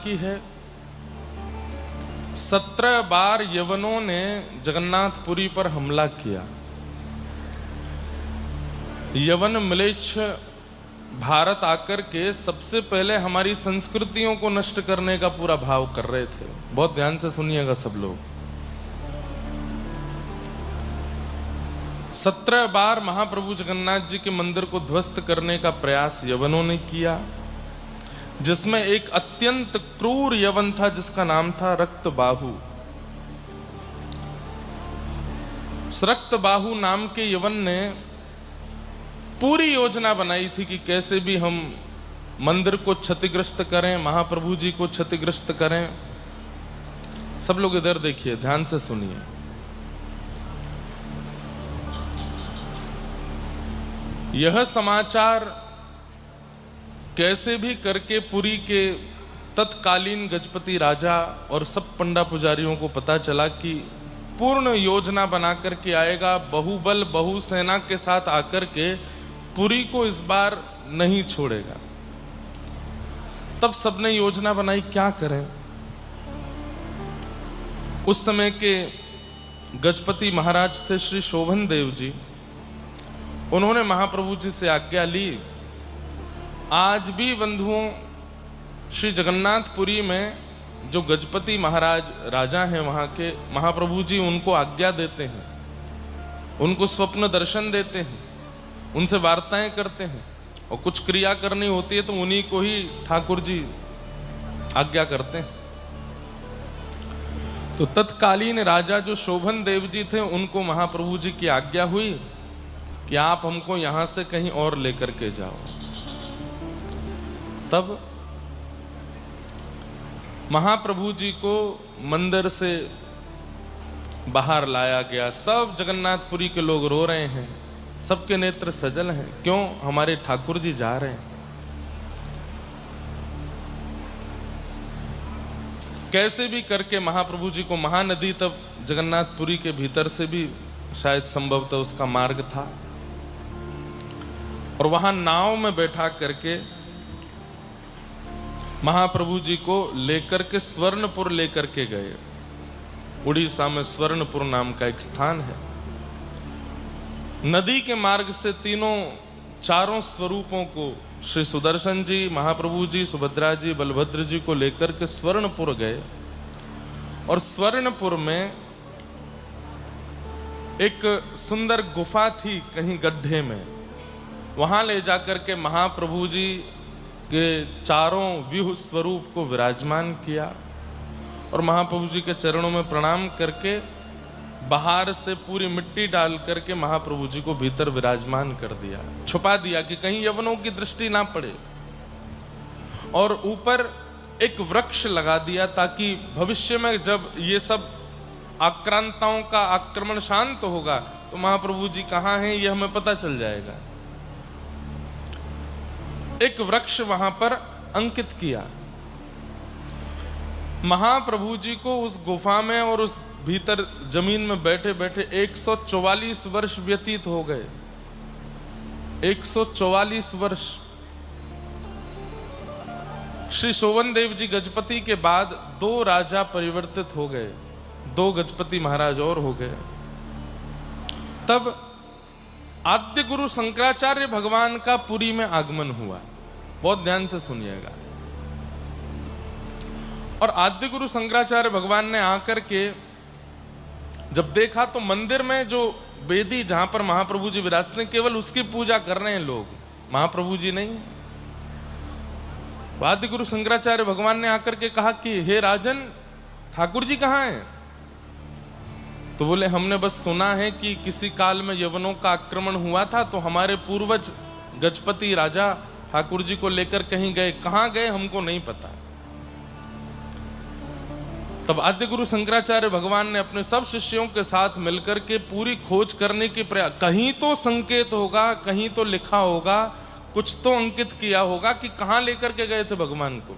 की है। 17 बार यवनों ने जगन्नाथपुरी पर हमला किया। यवन म्लेच्छ भारत आकर के सबसे पहले हमारी संस्कृतियों को नष्ट करने का पूरा भाव कर रहे थे। बहुत ध्यान से सुनिएगा सब लोग। 17 बार महाप्रभु जगन्नाथ जी के मंदिर को ध्वस्त करने का प्रयास यवनों ने किया, जिसमें एक अत्यंत क्रूर यवन था जिसका नाम था रक्तबाहु। रक्तबाहु नाम के यवन ने पूरी योजना बनाई थी कि कैसे भी हम मंदिर को क्षतिग्रस्त करें, महाप्रभु जी को क्षतिग्रस्त करें। सब लोग इधर देखिए, ध्यान से सुनिए। यह समाचार कैसे भी करके पुरी के तत्कालीन गजपति राजा और सब पंडा पुजारियों को पता चला कि पूर्ण योजना बना करके आएगा, बहुबल बहुसेना के साथ आकर के पुरी को इस बार नहीं छोड़ेगा। तब सबने योजना बनाई, क्या करें। उस समय के गजपति महाराज थे श्री शोभन देव जी। उन्होंने महाप्रभु जी से आज्ञा ली। आज भी बंधुओं, श्री जगन्नाथपुरी में जो गजपति महाराज राजा हैं वहां के, महाप्रभु जी उनको आज्ञा देते हैं, उनको स्वप्न दर्शन देते हैं, उनसे वार्ताएं करते हैं, और कुछ क्रिया करनी होती है तो उन्हीं को ही ठाकुर जी आज्ञा करते हैं। तो तत्कालीन राजा जो शोभन देव जी थे, उनको महाप्रभु जी की आज्ञा हुई कि आप हमको यहां से कहीं और लेकर के जाओ। तब महाप्रभु जी को मंदिर से बाहर लाया गया। सब जगन्नाथपुरी के लोग रो रहे हैं, सबके नेत्र सजल हैं। क्यों? हमारे ठाकुर जी जा रहे हैं। कैसे भी करके महाप्रभु जी को महानदी, तब जगन्नाथपुरी के भीतर से भी शायद संभवतः उसका मार्ग था, और वहां नाव में बैठा करके महाप्रभु जी को लेकर के स्वर्णपुर लेकर के गए। उड़ीसा में स्वर्णपुर नाम का एक स्थान है। नदी के मार्ग से चारों स्वरूपों को, श्री सुदर्शन जी, महाप्रभु जी, सुभद्रा जी, बलभद्र जी को लेकर के स्वर्णपुर गए। और स्वर्णपुर में एक सुंदर गुफा थी कहीं गड्ढे में, वहां ले जाकर के महाप्रभु जी के चारों व्यूह स्वरूप को विराजमान किया, और महाप्रभु जी के चरणों में प्रणाम करके बाहर से पूरी मिट्टी डाल करके महाप्रभु जी को भीतर विराजमान कर दिया, छुपा दिया कि कहीं यवनों की दृष्टि ना पड़े। और ऊपर एक वृक्ष लगा दिया ताकि भविष्य में जब ये सब आक्रांताओं का आक्रमण शांत होगा तो महाप्रभु जी कहाँ हैं ये हमें पता चल जाएगा। एक वृक्ष वहां पर अंकित किया। महाप्रभु जी को उस गुफा में और उस भीतर जमीन में बैठे बैठे 144 वर्ष व्यतीत हो गए। 144 वर्ष। श्री शोभन देव जी गजपति के बाद 2 राजा परिवर्तित हो गए, 2 गजपति महाराज और हो गए। तब आद्य गुरु शंकराचार्य भगवान का पुरी में आगमन हुआ। बहुत ध्यान से सुनिएगा। और आद्य गुरु शंकराचार्य भगवान ने आकर के जब देखा तो मंदिर में जो वेदी जहां पर महाप्रभु जी विराजते हैं, केवल उसकी पूजा कर रहे हैं लोग, महाप्रभु जी नहीं। आद्य गुरु शंकराचार्य भगवान ने आकर के कहा कि हे राजन, ठाकुर जी कहाँ हैं? तो बोले हमने बस सुना है कि किसी काल में यवनों का आक्रमण हुआ था, तो हमारे पूर्वज गजपति राजा ठाकुर जी को लेकर कहीं गए, कहाँ गए हमको नहीं पता। तब आद्य गुरु शंकराचार्य भगवान ने अपने सब शिष्यों के साथ मिलकर के पूरी खोज करने की प्रयास, कहीं तो संकेत होगा, कहीं तो लिखा होगा, कुछ तो अंकित किया होगा कि कहां लेकर के गए थे भगवान को।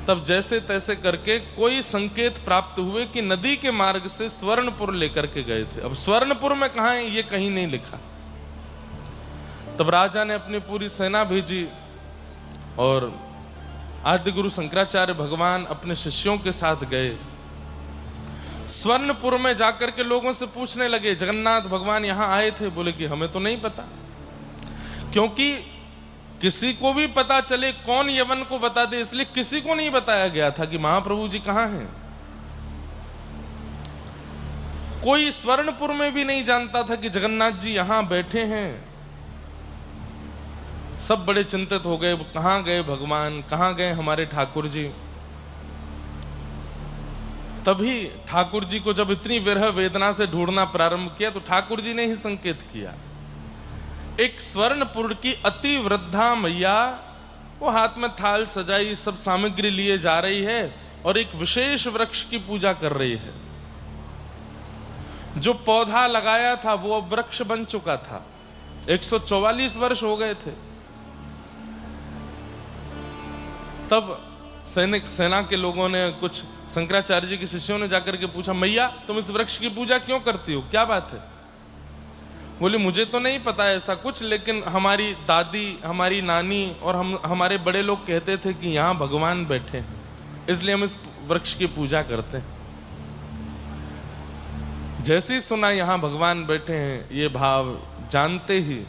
तब जैसे तैसे करके कोई संकेत प्राप्त हुए कि नदी के मार्ग से स्वर्णपुर लेकर के गए थे। अब स्वर्णपुर में कहां है ये कहीं नहीं लिखा। तब राजा ने अपनी पूरी सेना भेजी और आद्य गुरु शंकराचार्य भगवान अपने शिष्यों के साथ गए। स्वर्णपुर में जाकर के लोगों से पूछने लगे, जगन्नाथ भगवान यहां आए थे? बोले कि हमें तो नहीं पता। क्योंकि किसी को भी पता चले कौन यवन को बता दे, इसलिए किसी को नहीं बताया गया था कि महाप्रभु जी कहां हैं। कोई स्वर्णपुर में भी नहीं जानता था कि जगन्नाथ जी यहां बैठे हैं। सब बड़े चिंतित हो गए, कहां गए भगवान, कहां गए हमारे ठाकुर जी। तभी ठाकुर जी को जब इतनी विरह वेदना से ढूंढना प्रारंभ किया तो ठाकुर जी ने ही संकेत किया। एक स्वर्णपुर की अति वृद्धा मैया, वो हाथ में थाल सजाई, सब सामग्री लिए जा रही है और एक विशेष वृक्ष की पूजा कर रही है। जो पौधा लगाया था वो अब वृक्ष बन चुका था। 144 वर्ष हो गए थे। तब सेना के लोगों ने, कुछ शंकराचार्य जी के शिष्यों ने जाकर के पूछा, मैया तुम इस वृक्ष की पूजा क्यों करती हो, क्या बात है? बोले मुझे तो नहीं पता ऐसा कुछ, लेकिन हमारी दादी, हमारी नानी और हमारे बड़े लोग कहते थे कि यहाँ भगवान बैठे हैं, इसलिए हम इस वृक्ष की पूजा करते हैं। जैसे ही सुना यहाँ भगवान बैठे हैं ये भाव, जानते ही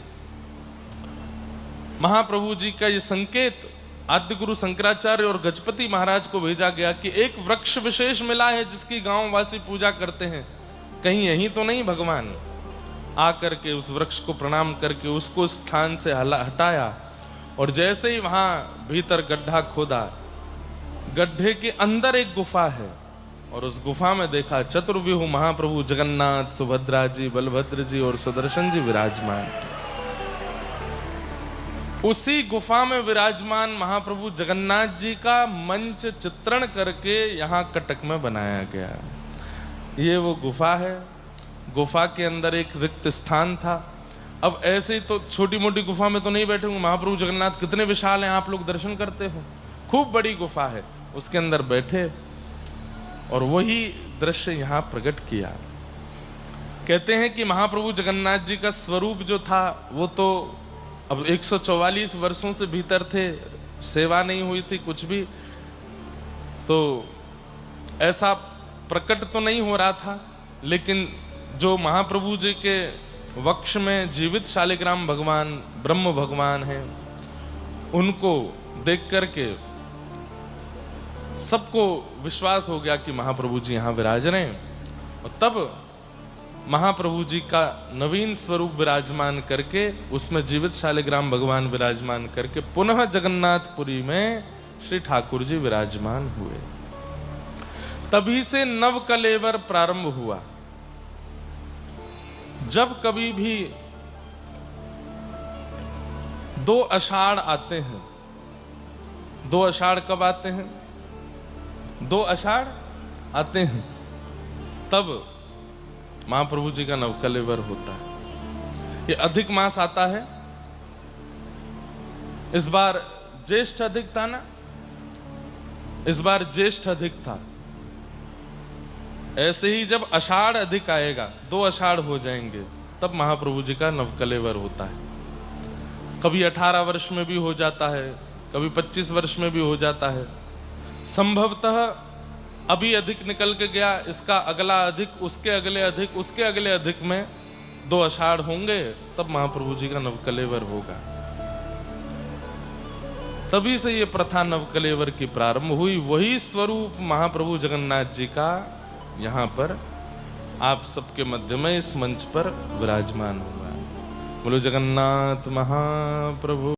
महाप्रभु जी का ये संकेत आद्य गुरु शंकराचार्य और गजपति महाराज को भेजा गया कि एक वृक्ष विशेष मिला है जिसकी गांव वासी पूजा करते हैं, कहीं यही तो नहीं भगवान। आकर के उस वृक्ष को प्रणाम करके उसको स्थान से हटाया और जैसे ही वहां भीतर गड्ढा खोदा, गड्ढे के अंदर एक गुफा है और उस गुफा में देखा चतुर्व्यूह महाप्रभु जगन्नाथ, सुभद्रा जी, बलभद्र जी और सुदर्शन जी विराजमान। उसी गुफा में विराजमान महाप्रभु जगन्नाथ जी का मंच चित्रण करके यहाँ कटक में बनाया गया। ये वो गुफा है। गुफा के अंदर एक रिक्त स्थान था। अब ऐसे ही तो छोटी मोटी गुफा में तो नहीं बैठे होंगे, महाप्रभु जगन्नाथ कितने विशाल हैं, आप लोग दर्शन करते हो, खूब बड़ी गुफा है, उसके अंदर बैठे और वही दृश्य यहाँ प्रकट किया। कहते हैं कि महाप्रभु जगन्नाथ जी का स्वरूप जो था वो तो अब 144 वर्षों से भीतर थे, सेवा नहीं हुई थी कुछ भी, तो ऐसा प्रकट तो नहीं हो रहा था। लेकिन जो महाप्रभु जी के वक्ष में जीवित शालिग्राम भगवान, ब्रह्म भगवान हैं, उनको देख करके सबको विश्वास हो गया कि महाप्रभु जी यहाँ विराज रहे हैं। और तब महाप्रभु जी का नवीन स्वरूप विराजमान करके, उसमें जीवित शालिग्राम भगवान विराजमान करके पुनः जगन्नाथपुरी में श्री ठाकुर जी विराजमान हुए। तभी से नव कलेवर प्रारंभ हुआ। जब कभी भी 2 आषाढ़ आते हैं, 2 आषाढ़ कब आते हैं? 2 आषाढ़ आते हैं, तब महाप्रभु जी का नवकलेवर होता है। ये अधिक मास आता है। इस बार ज्येष्ठ अधिक था ना, इस बार ज्येष्ठ अधिक था। ऐसे ही जब आषाढ़ अधिक आएगा, 2 आषाढ़ हो जाएंगे, तब महाप्रभु जी का नवकलेवर होता है। कभी 18 वर्ष में भी हो जाता है, कभी 25 वर्ष में भी हो जाता है। संभवतः अभी अधिक निकल के गया, इसका अगला अधिक, उसके अगले अधिक, उसके अगले अधिक में 2 आषाढ़ होंगे, तब महाप्रभु जी का नवकलेवर होगा। तभी से ये प्रथा नवकलेवर की प्रारंभ हुई। वही स्वरूप महाप्रभु जगन्नाथ जी का यहाँ पर आप सबके मध्य में इस मंच पर विराजमान हुआ। बोलो जगन्नाथ महाप्रभु।